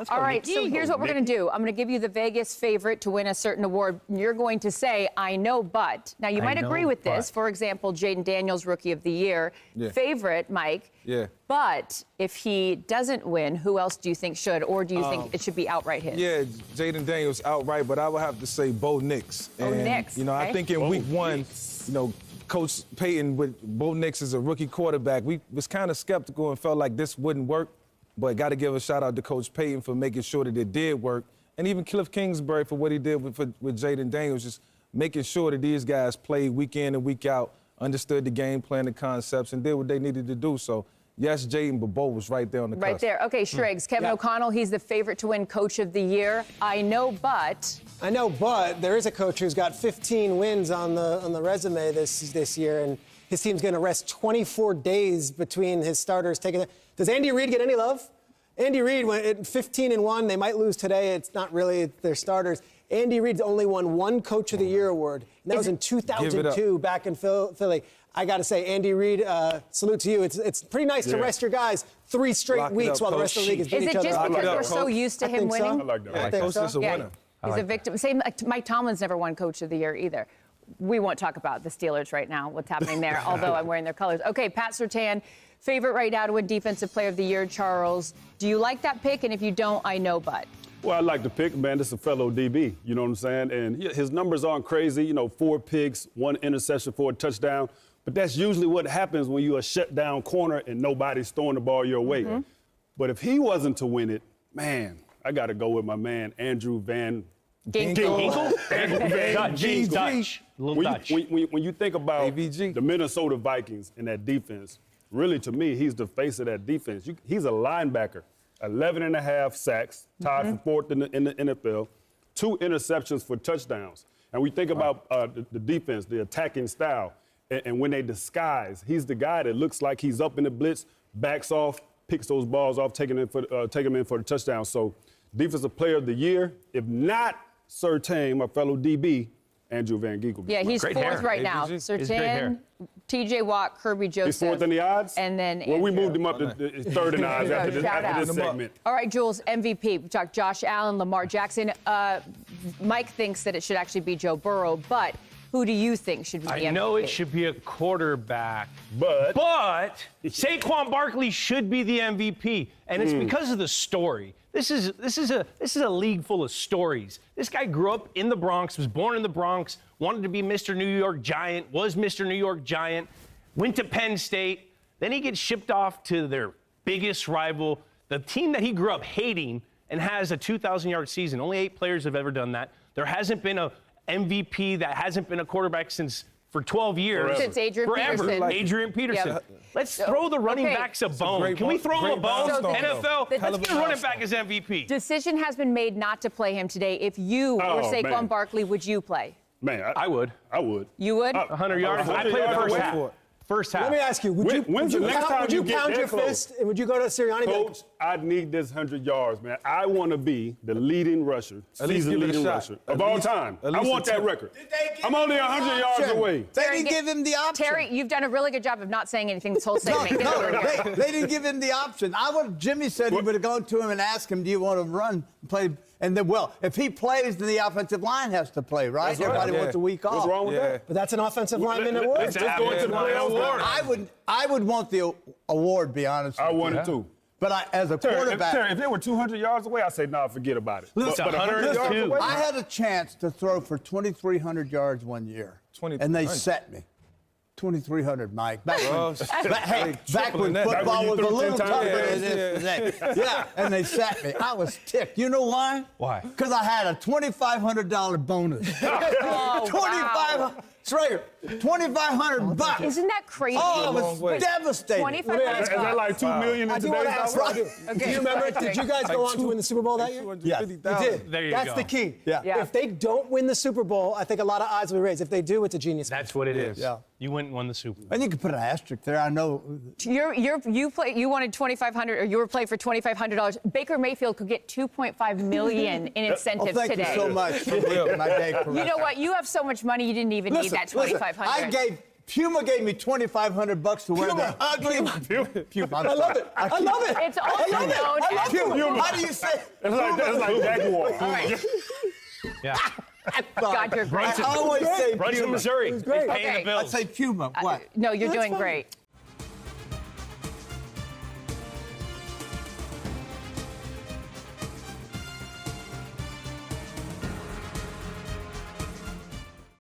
All right, so here's what we're going to do. I'm going to give you the Vegas favorite to win a certain award. You're going to say, I know, but. Now, you might agree with this. For example, Jaden Daniels, Rookie of the Year. Favorite, Mike. Yeah. But if he doesn't win, who else do you think should? Or do you think it should be outright his? Yeah, Jaden Daniels outright, but I would have to say Bo Nix. Bo Nix. You know, I think in week one, you know, Coach Payton with Bo Nix as a rookie quarterback, we was kind of skeptical and felt like this wouldn't work. But got to give a shout out to Coach Payton for making sure that it did work. And even Cliff Kingsbury for what he did with Jaden Daniels, just making sure that these guys played week in and week out, understood the game plan, the concepts, and did what they needed to do. So, yes, Jaden, but Bo was right there on the cusp. Right there. Okay, Shriggs. Kevin O'Connell, he's the favorite to win Coach of the Year. I know, but there is a coach who's got 15 wins on the resume this year, and his team's going to rest 24 days between his starters taking. Does Andy Reid get any love? Andy Reid went at 15-1. They might lose today. It's not really their starters. Andy Reid's only won one Coach of the Year award, and that was in 2002 back in Philly. I got to say, Andy Reid, salute to you. It's pretty nice to rest your guys 3 straight weeks while the rest of the league is beating each other. Is it just because we're so used to him winning? I like that. Coach is a winner. He's a victim. Same like Mike Tomlin's never won Coach of the Year either. We won't talk about the Steelers right now, what's happening there, although I'm wearing their colors. Okay, Pat Surtain, favorite right now to win Defensive Player of the Year, Charles. Do you like that pick? And if you don't, I know, but. Well, I like the pick, man. This is a fellow DB, you know what I'm saying? And his numbers aren't crazy, you know, 4 picks, 1 interception for a touchdown. But that's usually what happens when you're a shutdown corner and nobody's throwing the ball your way. But if he wasn't to win it, man, I got to go with my man, Andrew Van Ginkel. Dutch. When you think about the Minnesota Vikings and that defense, really, to me, he's the face of that defense. He's a linebacker, 11.5 sacks, tied for 4th in the NFL, 2 interceptions for touchdowns. And we think about the defense, the attacking style, and when they disguise, he's the guy that looks like he's up in the blitz, backs off, picks those balls off, take them in for the touchdown. So, Defensive Player of the Year, if not Surtain, my fellow DB, Andrew Van Ginkel. Yeah, he's 4th right now. Surtain, T.J. Watt, Kirby Joseph. He's 4th in the odds? And then Well, we moved him up to 3rd in the odds after this segment. All right, Jules, MVP. We talked Josh Allen, Lamar Jackson. Mike thinks that it should actually be Joe Burrow, but who do you think should be the MVP? I know it should be a quarterback, but Saquon Barkley should be the MVP, and it's because of the story. This is a league full of stories. This guy grew up in the Bronx, was born in the Bronx, wanted to be Mr. New York Giant, was Mr. New York Giant, went to Penn State, then he gets shipped off to their biggest rival, the team that he grew up hating, and has a 2,000-yard season. Only 8 players have ever done that. There hasn't been a MVP that hasn't been a quarterback for 12 years. Since Adrian Peterson. Adrian Peterson. Yeah. Let's throw the running backs a bone. Can we throw him a bone? NFL, let's get a running back as MVP. Decision has been made not to play him today. If you were Saquon Barkley, would you play? Man, I would. You would? 100 yards. I played the first half. First half. Let me ask you, would you pound your fist and would you go to Sirianni? Coach, I need this 100 yards, man. I want to be the leading rusher, season-leading rusher of all time. I want that record. I'm only 100 yards away. They didn't give him the option. Terry, you've done a really good job of not saying anything this whole segment. They didn't give him the option. Jimmy said he would have gone to him and asked him, do you want to run, play? And then, if he plays, then the offensive line has to play, right? Everybody wants a week off. What's wrong with that? But that's an offensive lineman award. Let's go into the award. I would want the award, be honest with you. I want it too. But as a quarterback. Terry, if they were 200 yards away, I'd say, nah, forget about it. Listen, but 100 yards away? I had a chance to throw for 2,300 yards one year. And they set me. 2,300, Mike. Back when football was a little tougher than it is today. Yeah, and they sat me. I was ticked. You know why? Why? Because I had a $2,500 bonus. $2,500. Isn't that crazy? Oh, it was devastating. $2,500. Is that like $2 million in today's dollars? Do you remember? Did you guys go on to win the Super Bowl that year? Yeah, you did. There you That's go. the key. Yeah. If they don't win the Super Bowl, I think a lot of odds will be raised. If they do, it's a genius. That's what it is. Yeah. You went and won the Super Bowl. And you can put an asterisk there. I know. You wanted $2,500, or you were playing for $2,500. Baker Mayfield could get $2.5 million in incentives thank today. you so much for making my day correct. You know what? You have so much money, you didn't even need that $2,500. I gave Puma gave me $2,500 to wear the ugly. Puma. I love it. I love it. It's also known as Puma. How do you say? It's like Jaguar. All right. Yeah. God, you're great. I always say Brunson, Puma. Missouri. It was great. He's paying the Okay. bills. I say Puma. What? No, you're That's doing fine. great.